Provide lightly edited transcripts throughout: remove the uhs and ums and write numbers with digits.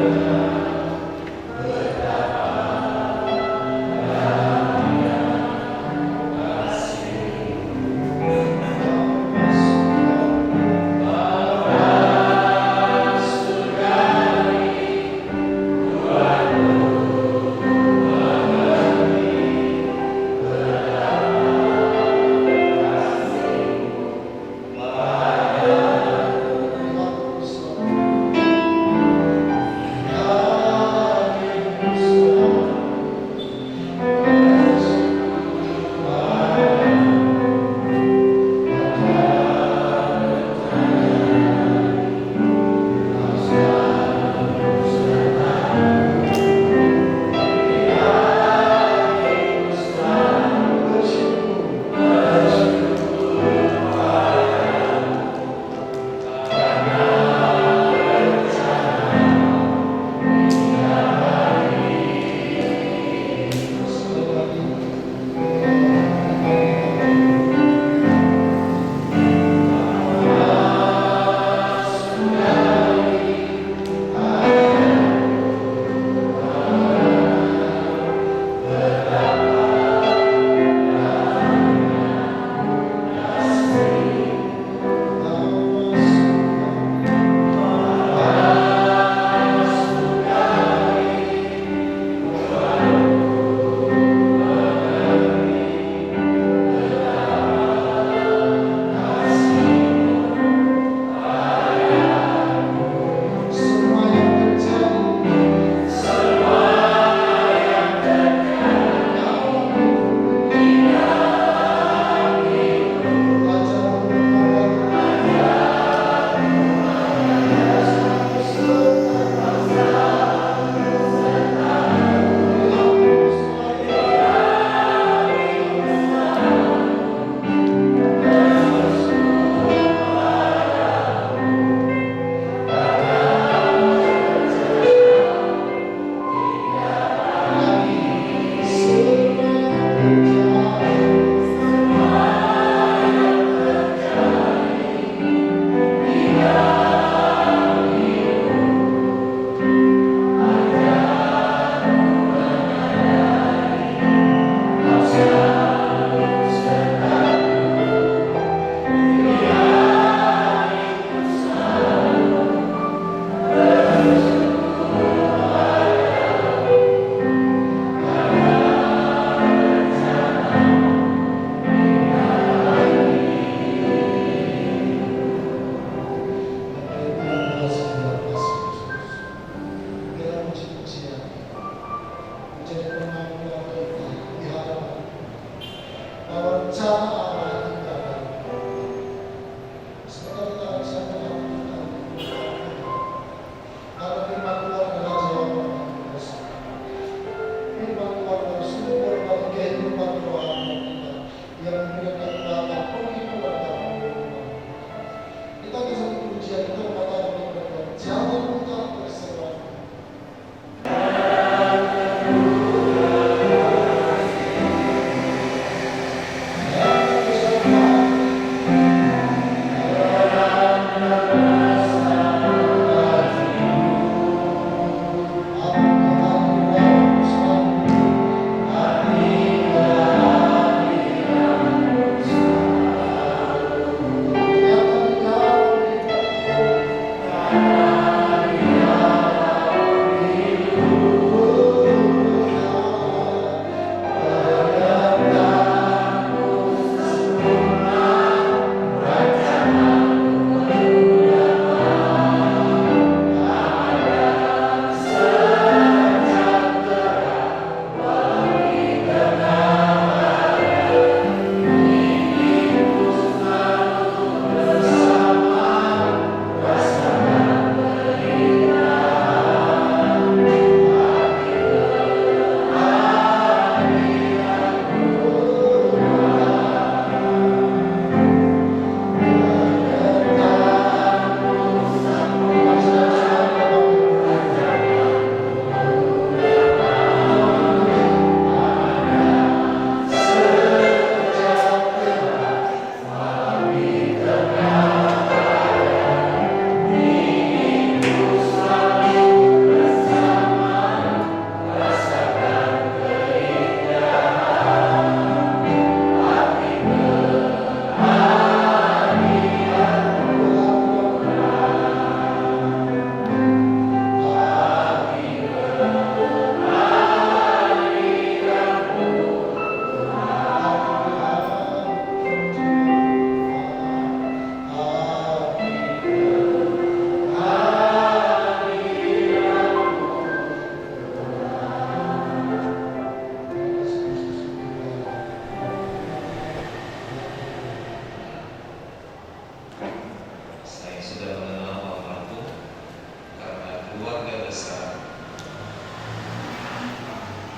Jangan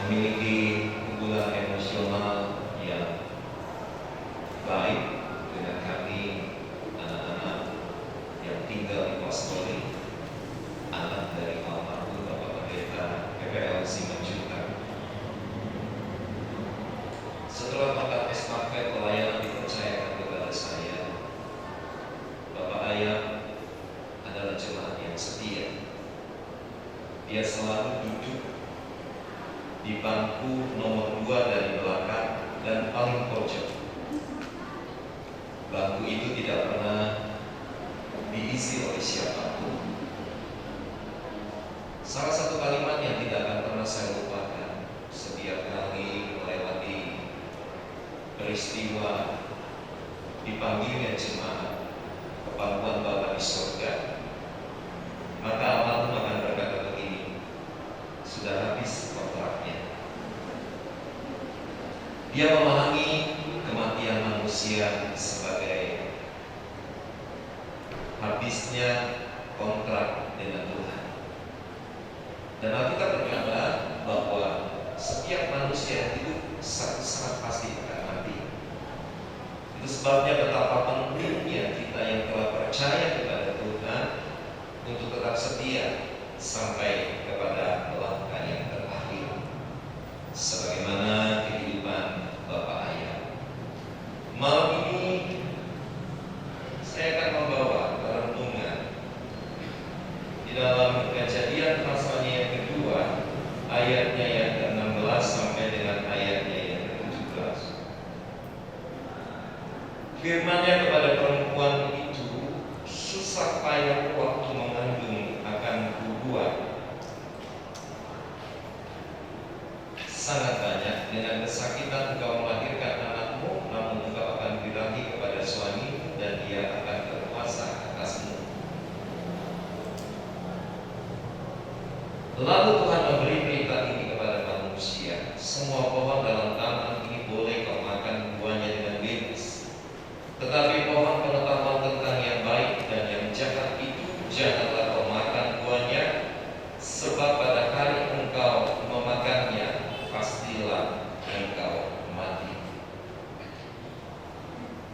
memiliki hubungan emosional yang baik dengan kami anak-anak yang tinggal di Pastori, anak dari almarhum Bapak Pendeta PPL Simanjuntak. Setelah pangkat estafet pelayanan dipercayakan kepada saya, Bapak Ayam adalah jemaat yang setia. Dia selalu duduk di bangku nomor 2 dari belakang dan paling pojok. Bangku itu tidak pernah diisi oleh siapapun. Salah satu kalimat yang tidak akan pernah saya lupakan setiap kali melewati peristiwa dipanggilnya jemaat kepangkuan Bapa di surga, maka almarhum akan berkata begini, sudah habis kontraknya. Dia memahami kematian manusia sebagai habisnya kontrak dengan Tuhan. Dan Alkitab berkata bahwa setiap manusia itu sangat pasti akan mati. Itu sebabnya betapa pentingnya kita yang telah percaya kepada Tuhan untuk tetap setia sampai kepada langkah yang terakhir, sebagaimana kehidupan Bapak Ayah. Malam ini saya akan membawa renungan di dalam Kejadian pasalnya yang kedua, ayatnya yang ke-16 sampai dengan ayatnya yang ke-17. Firman-Nya kepada perempuan itu, susah payah waktu mengandung akan berbuat sangat banyak. Dengan kesakitan engkau melahirkan anakmu, namun engkau akan birahi kepada suami dan dia akan berkuasa atasmu. Lalu Tuhan memberi perintah ini kepada manusia, semua pohon dalam taman ini boleh kau makan buahnya dengan bebas, tetapi pohon pengetahuan tentang yang baik dan yang jahat itu janganlah kau makan buahnya, sebab pada hari engkau memakannya pastilah engkau mati.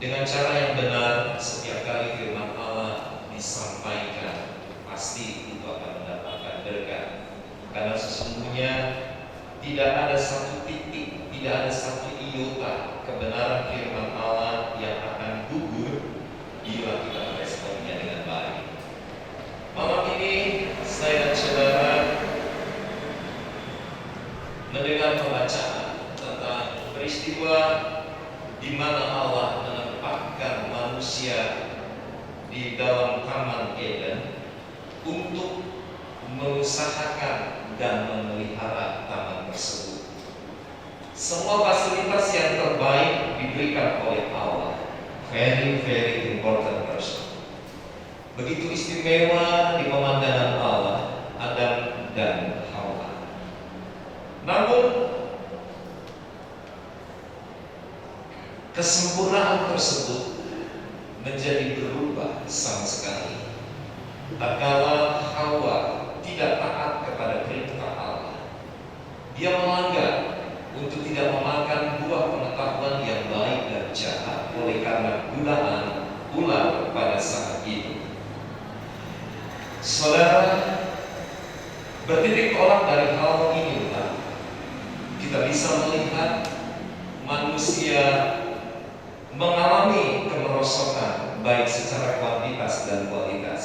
Dengan cara yang benar, setiap kali firman Allah disampaikan, pasti itu akan mendapatkan berkat. Karena sesungguhnya tidak ada satu titik, tidak ada satu iota kebenaran firman Allah yang akan gugur bila kita meresponnya dengan baik. Malam ini saya dan saudara mendengar pembacaan tentang peristiwa di mana Allah menempatkan manusia di dalam Taman Eden untuk mengusahakan dan memelihara taman tersebut. Semua fasilitas yang terbaik diberikan oleh Allah. Very, very important person. Begitu istimewa di pemandangan Allah, Adam dan Hawa. Namun kesempurnaan tersebut menjadi berubah sama sekali tatkala Hawa tidak taat kepada perintah Allah. Dia melanggar untuk tidak memakan buah pengetahuan yang baik dan jahat oleh karena godaan ular pada saat itu. Saudara, bertitik tolak dari hal ini, kita bisa melihat manusia mengalami kemerosotan baik secara kuantitas dan kualitas.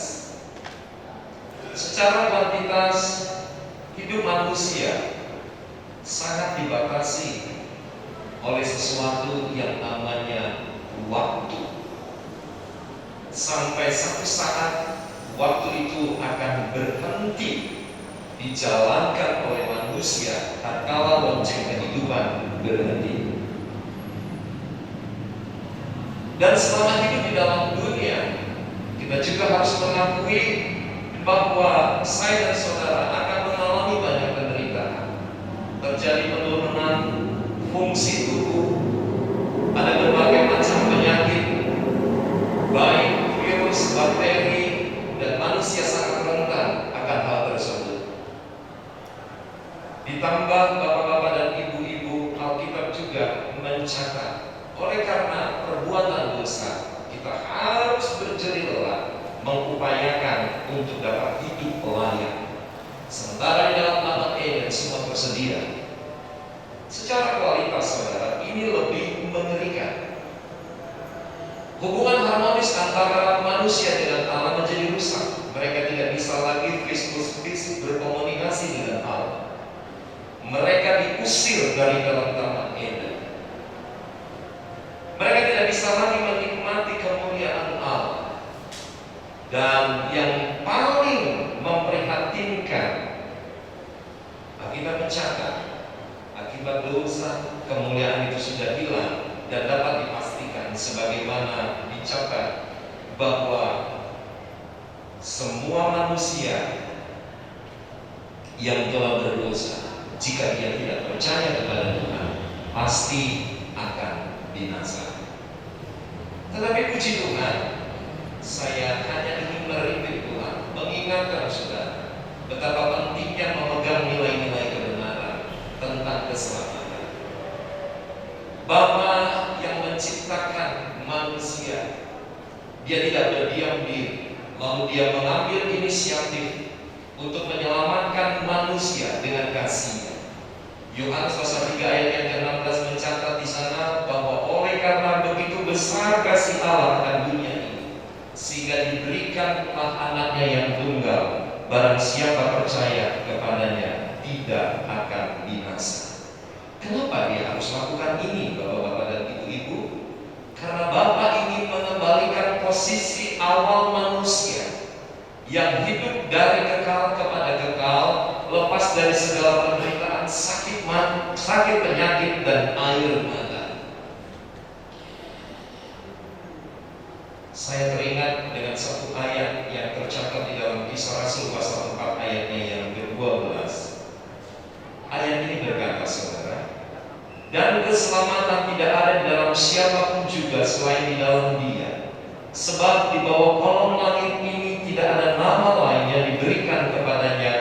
Secara kuantitas, hidup manusia sangat dibatasi oleh sesuatu yang namanya waktu. Sampai satu saat waktu itu akan berhenti dijalankan oleh manusia tatkala lonceng kehidupan berhenti. Dan selama hidup di dalam dunia, kita juga harus mengakui bahwa saya dan saudara akan mengalami banyak penderitaan. Terjadi penurunan fungsi tubuh, ada berbagai macam penyakit, baik virus, bakteri, dan manusia sangat rentan akan hal tersebut. Ditambah bapak-bapak dan mencatat, oleh karena perbuatan dosa, kita harus berjerih lelah mengupayakan untuk dapat hidup layak. Sementara di dalam Taman Eden semua tersedia. Secara kualitas, saudara, ini lebih mengerikan. Hubungan harmonis antara manusia dengan Allah menjadi rusak. Mereka tidak bisa lagi face-to-face berkomunikasi dengan Allah. Mereka diusir dari dalam Taman Eden. Mereka tidak bisa lagi menikmati kemuliaan Allah. Dan yang paling memprihatinkan, Alkitab mencatat, akibat dosa kemuliaan itu sudah hilang dan dapat dipastikan sebagaimana dicatat bahwa semua manusia yang telah berdosa, jika dia tidak percaya kepada Tuhan, pasti akan binasa. Tetapi puji Tuhan, saya hanya ingin merintik Tuhan, mengingatkan saudara betapa pentingnya memegang nilai-nilai kebenaran tentang keselamatan. Bapa yang menciptakan manusia, dia tidak berdiam diri, lalu dia mengambil inisiatif untuk menyelamatkan manusia dengan kasih-Nya. Yohanes pasal 3 ayat yang ke-16 mencatat di sana bahwa oleh karena begitu besar kasih Allah akan dunia ini, sehingga diberikanlah anaknya yang tunggal, barang siapa percaya kepadanya tidak akan binasa. Kenapa dia harus lakukan ini, Bapak-bapak dan Ibu-ibu? Karena Bapa ingin mengembalikan posisi awal manusia yang hidup dari kekal kepada kekal, lepas dari segala penderitaan, sakit penyakit dan air mata. Saya teringat dengan satu ayat yang tercatat di dalam Kisah Rasul pasal 4 ayatnya yang ke-12. Ayat ini berkata, saudara, dan keselamatan tidak ada di dalam siapapun juga selain di dalam Dia, sebab di bawah kolong langit ini tidak ada nama lain yang diberikan kepadanya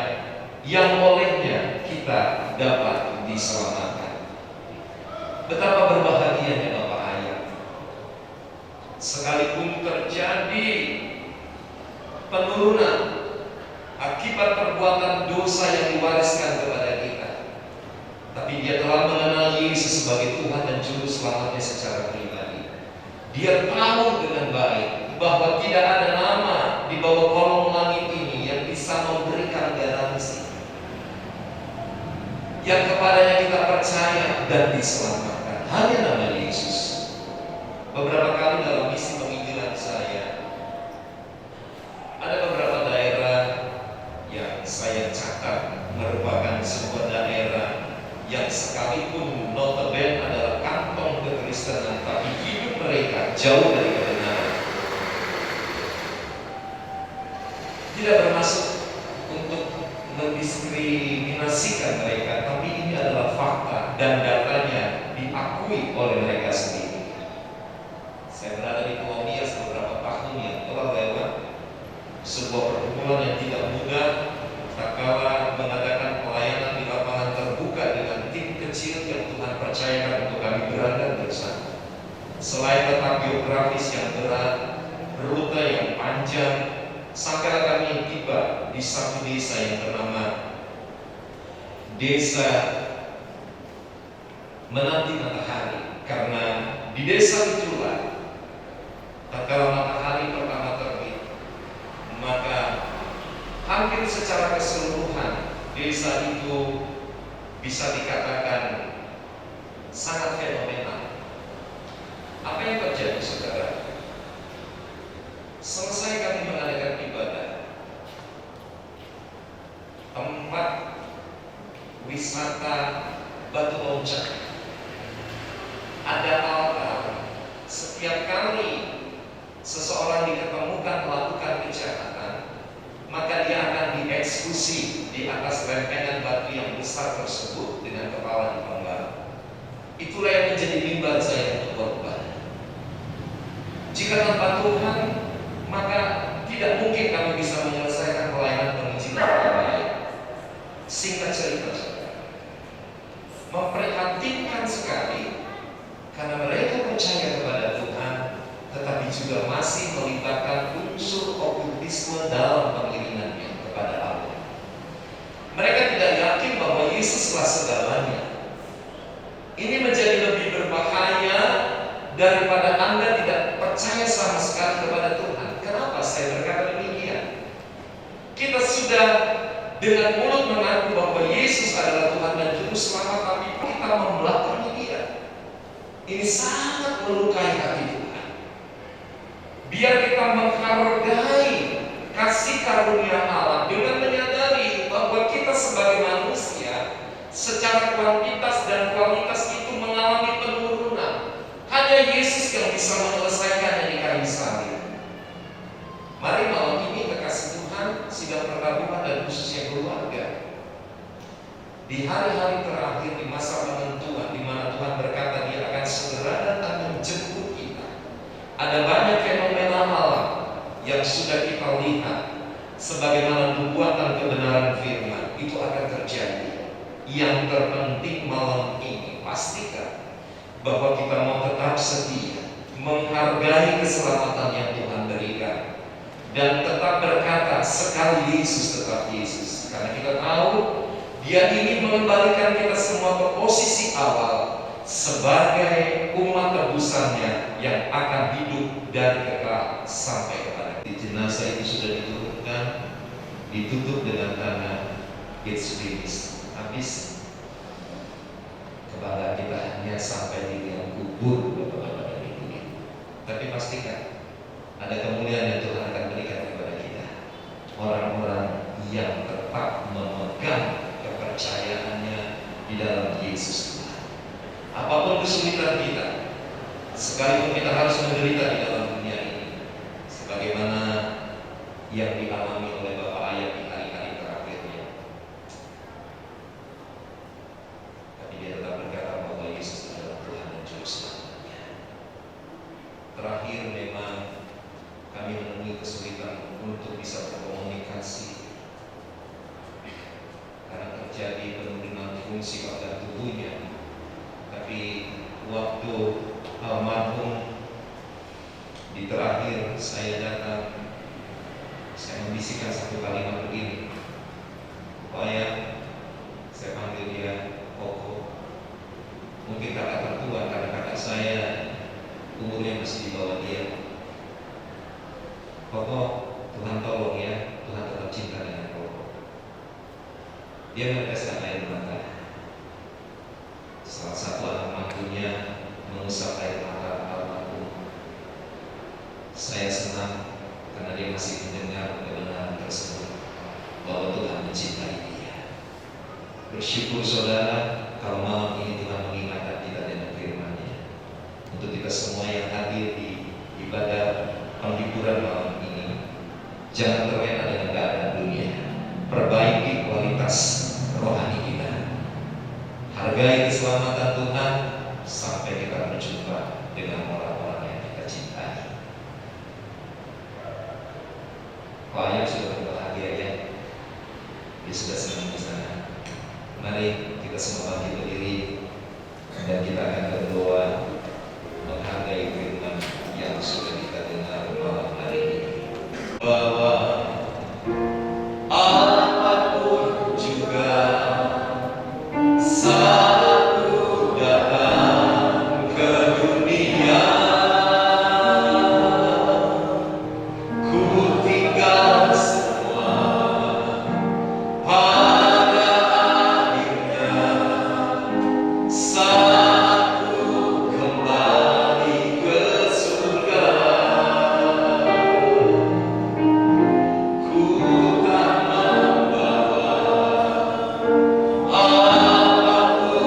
yang olehnya kita dapat diselamatkan. Betapa berbahagianya Bapak Ayah, sekalipun terjadi penurunan akibat perbuatan dosa yang diwariskan kepada kita, tapi Dia telah mengenal Yesus sebagai Tuhan dan Juru Selamatnya secara pribadi. Dia tahu dengan baik bahwa tidak ada nama di bawah kolong langit ini yang bisa memberikan garansi yang kepadanya kita percaya dan diselamatkan. Hanya nama Yesus. Beberapa kali dalam misi penginjilan saya, ada beberapa daerah yang saya catat merupakan sebuah daerah yang sekalipun notabene adalah kantong kekristenan, tapi hidup mereka jauh dari kebenaran. Tidak bermaksud untuk mendiskriminasikan mereka, tapi ini adalah fakta dan datanya diakui oleh mereka sendiri. Saya berada di Pulau Nias beberapa tahun yang telah lewat, sebuah perkumpulan yang tidak mudah, tak kala mengadakan pelayanan di lapangan terbuka dengan tim kecil yang Tuhan percayakan untuk kami berada bersama. Selain letak geografis yang berat, rute yang panjang, sampai kami tiba di satu desa yang bernama Desa Menanti Matahari, karena di desa itulah tatkala matahari pertama terbit, maka hampir secara keseluruhan desa itu bisa dikatakan sangat fenomenal. Apa yang terjadi, saudara? Selesai kami mengadakan ibadah, tempat wisata Batu Lonceng, ada altar. Setiap kali seseorang diketemukan melakukan kejahatan, maka dia akan dieksekusi di atas lempengan batu yang besar tersebut dengan kepala dipenggal. Itulah yang menjadi mimbar saya untuk berubah. Jika tanpa Tuhan, maka tidak mungkin kami bisa menyelesaikan pelayanan penginjilan dengan baik. Singkat cerita, memprihatinkan sekali Karena mereka percaya kepada Tuhan, tetapi juga masih melibatkan unsur okultisme dalam pengiringannya kepada Allah. Mereka tidak yakin bahwa Yesuslah segalanya. Ini menjadi lebih berbahaya daripada Anda tidak percaya sama sekali kepada Tuhan. Kenapa saya berkata demikian? Kita sudah dengan mulut mengaku bahwa Yesus adalah Tuhan dan Juru Selamat, tapi kita membelakangi Dia. Ini sangat melukai hati Tuhan. Biar kita menghargai kasih karunia Allah dengan menyadari bahwa kita sebagai manusia secara kuantitas dan kualitas itu mengalami penurunan. Hanya Yesus yang bisa menyelesaikannya di kayu salib. Mari malam ini kekasih Tuhan, sidang perkabungan dan khususnya keluarga, di hari-hari terakhir, di masa penentuan, di mana Tuhan berkata Dia akan segera datang menjemput kita. Ada banyak fenomena alam yang sudah kita lihat, sebagaimana nubuatan kebenaran firman itu akan terjadi. Yang terpenting malam ini, pastikan bahwa kita mau tetap setia, menghargai keselamatan yang Tuhan berikan, dan tetap berkata sekali Yesus tetap Yesus. Karena kita tahu Dia ingin mengembalikan kita semua ke posisi awal sebagai umat tebusannya yang akan hidup dari kekal sampai kepada jenazah itu sudah diturunkan, ditutup dengan tanah, it's finished. Habis. Kebanggaan kita hanya sampai di liang kubur Bapak-bapak dan Ibu. Tapi pastikan ada kemuliaan yang Tuhan akan berikan kepada kita. Orang-orang yang tetap memegang kepercayaannya di dalam Yesus Tuhan. Apapun kesulitan kita, sekalipun kita harus menderita di dalam dunia ini, sebagaimana yang dialami oleh Bapak Ayat di hari-hari terakhirnya. Tapi dia tetap berkata bahwa Yesus adalah Tuhan dan Juru Selamatnya. Terakhir memang kami menemui kesulitan untuk bisa berkomunikasi karena terjadi penurunan fungsi organ tubuhnya. Tapi waktu almarhum di terakhir saya datang, saya membisikkan satu kalimat begini, supaya saya panggil dia Koko. Mungkin kakak tertua karena kakak saya umurnya masih di bawah dia. Koko, Tuhan tolong ya, Tuhan tetap cinta dengan Koko. Dia meneteskan air mata. Salah satu anak mantunya mengusap air mata almarhum. Saya senang karena dia masih mendengar kebenaran tersebut bahwa Tuhan mencintai dia. Bersyukur saudara kalau malam ini Tuhan mengingatkan kita dengan firman-Nya. Untuk kita semua yang hadir di ibadah penghiburan malam ini, jangan terlena dengan keadaan dunia. Perbaiki kualitas rohani kita. Hargai keselamatan Tuhan sampai kita berjumpa dengan orang-orang yang kita cintai. Pak Ayah sudah berbahagia ya, dia sudah senang di sana. Mari kita semua bangkit berdiri dan kita akan berdoa menghargai firman yang sudah kita dengar malam hari ini. Bahwa apapun juga saat ku datang ke dunia, ku tinggal semua pada akhirnya. Saat ku kembali ke surga, ku tak membawa apapun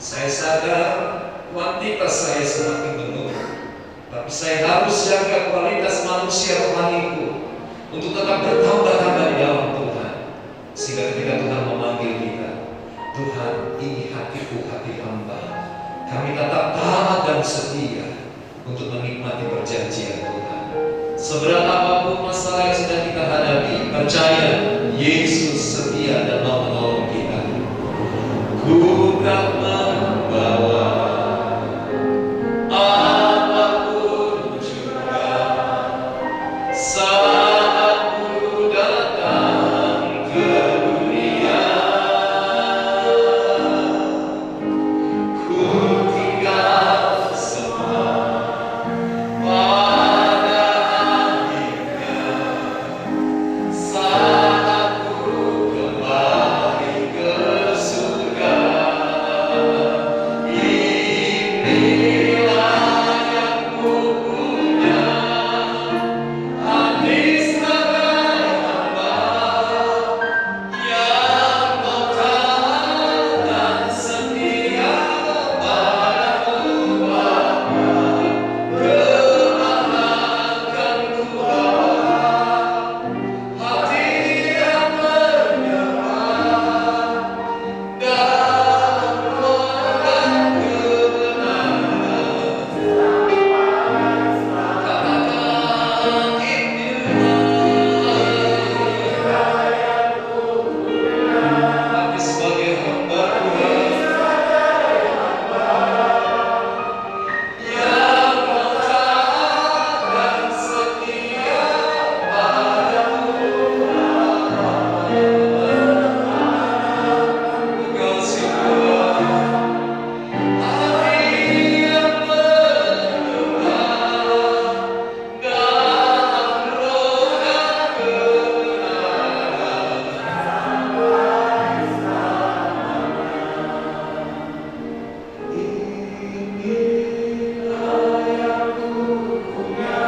Saya sadar kuantitas saya semakin menurun, tapi saya harus jaga kualitas manusia rohaniku untuk tetap bertambah-tambah di dalam Tuhan. Sehingga ketika Tuhan memanggil kita, Tuhan, ini hatiku, hati hamba, kami tetap taat dan setia untuk menikmati perjanjian Tuhan. Seberat apapun masalah yang sedang kita hadapi, percaya Yesus setia dan mau menolong kita. Ku tak membawa apapun juga saat ku datang ke dunia. Ku tinggal semua pada akhirnya saat ku kembali ke surga. Inilah yang ku punya, hati sebagai hamba yang mau taat dan setia padamu Bapa. Kemanakah ku bawa hati yang menyembah dalam roh dan kebenaran. Katakan inilah hati sebagai hamba yang mau taat dan setia padamu. Kasih Tuhan, hati yang menyembah dalam roh dan kebenaran. Inilah yang ku punya,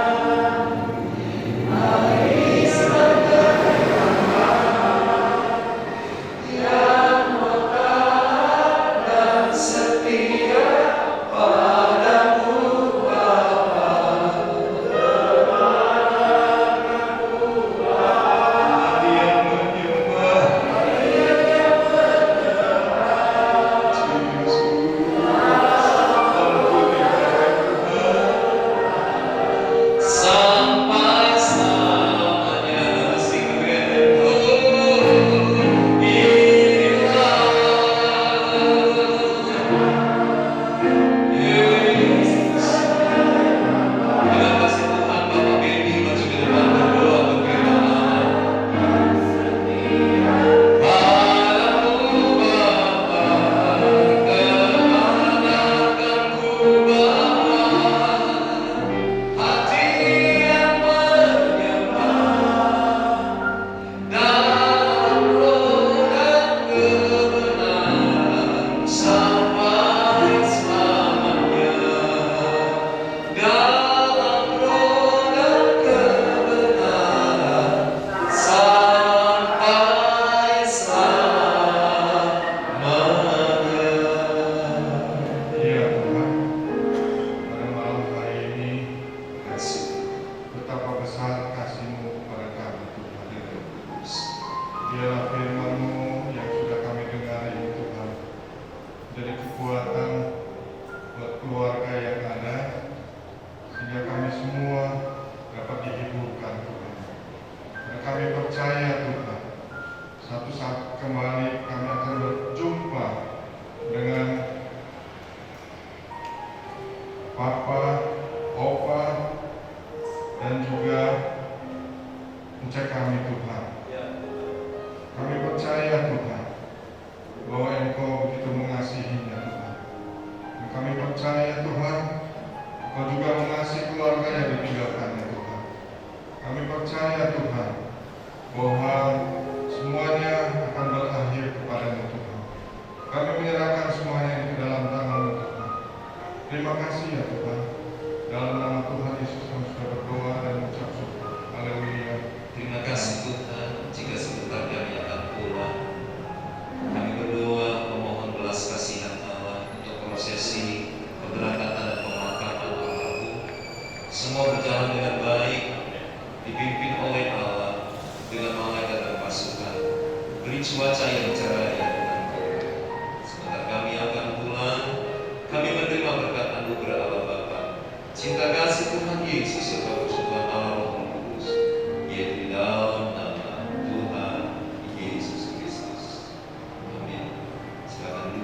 hati sebagai hamba yang mau taat dan setia padamu Bapa. Hati yang menyembah sampai selamanya. Terima kasih Tuhan. Bapak Baby maju ke depan berdoa berfirman, padamu Bapa, kemanakah ku bawa hati yang menyembah dalam roh dan kebenaran sampai selamanya. Dalam roh dan kebenaran sampai selamanya. Ya Tuhan, pada malam hari ini Kasih betapa besar kasih-Mu kepada kami Tuhan. Biarlah firman-Mu yang sudah kami dengar ini Tuhan jadi kekuatan buat keluarga yang ada, sehingga kami semua dapat dihiburkan Tuhan. Dan kami percaya Tuhan, satu saat kembali kami akan berjumpa dengan Papa, Opa, dan juga Encik kami Tuhan. Kami percaya Tuhan bahwa Engkau begitu mengasihinya Tuhan. Dan kami percaya Tuhan, Engkau juga mengasihi keluarga yang ditinggalkannya Tuhan. Kami percaya Tuhan bahwa semuanya akan berakhir kepada-Mu Tuhan. Kami menyerahkan semuanya ini ke dalam tangan-Mu Tuhan. Terima kasih ya Tuhan. Dalam nama Tuhan Yesus kami sudah berdoa dan mengucap syukur. Haleluya. Terima kasih Tuhan. Jika sebentar kami akan pulang, kami berdoa memohon belas kasihan Allah untuk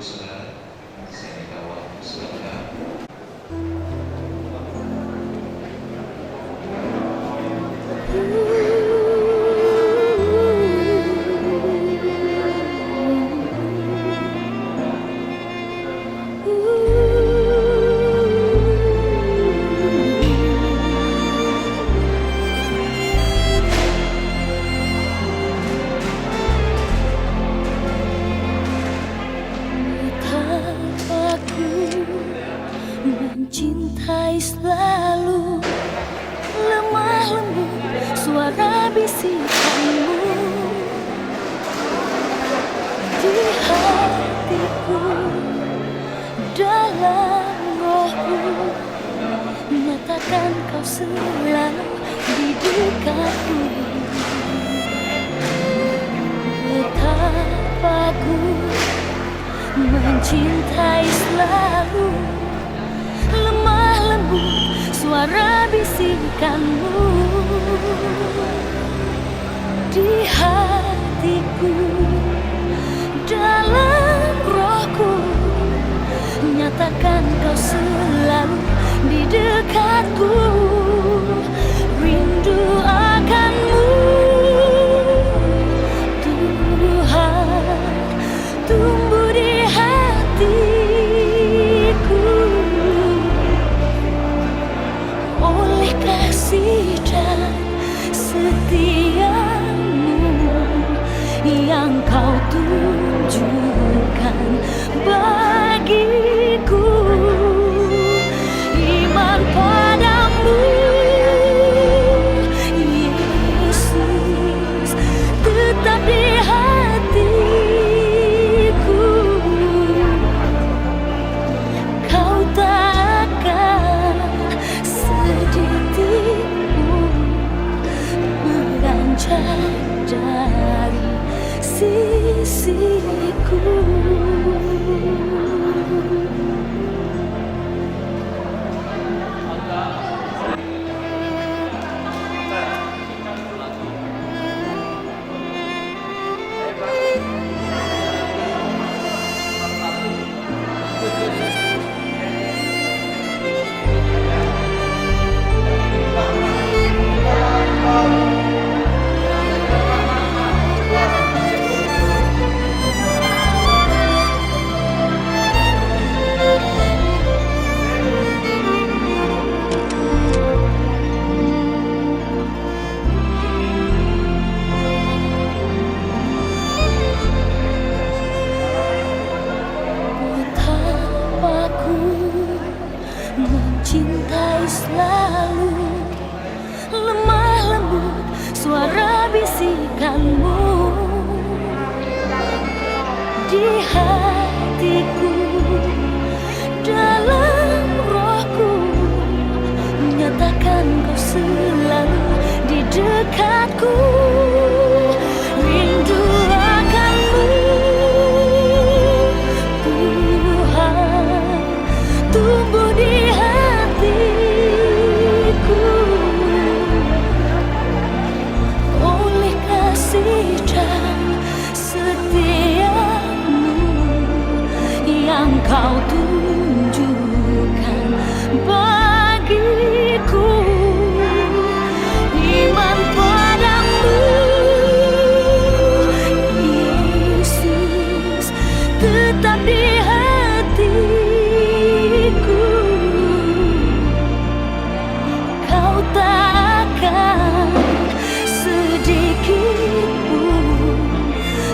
saudara, saya minta waktu sebentar. Mencintai selalu, lemah lembut suara bisikanmu di hatiku, dalam rohku, nyatakan kau selalu di dekatku. Betapa ku mencintai selalu, lemah lembut suara bisikanmu di hatiku, dalam rohku, nyatakan kau selalu di dekatku. Rindu akanmu Tuhan tumbuh di hatiku oleh kasih dan setiamu yang kau tunjukkan bagiku. Iman padamu Yesus tetap di hatiku. Kau tak akan sedikit pun beranjak dari sisiku. Mencintai selalu, lemah lembut suara bisikanmu di hatiku, dalam rohku, menyatakan kau selalu di dekatku. Rindu akanmu Tuhan tumbuh di hatiku oleh kasih dan setiamu yang kau tunjukkan bagiku. Iman padamu Yesus tetap di hatiku. Kau tak akan sedikit pun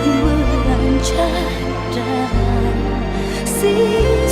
beranjak dari sisi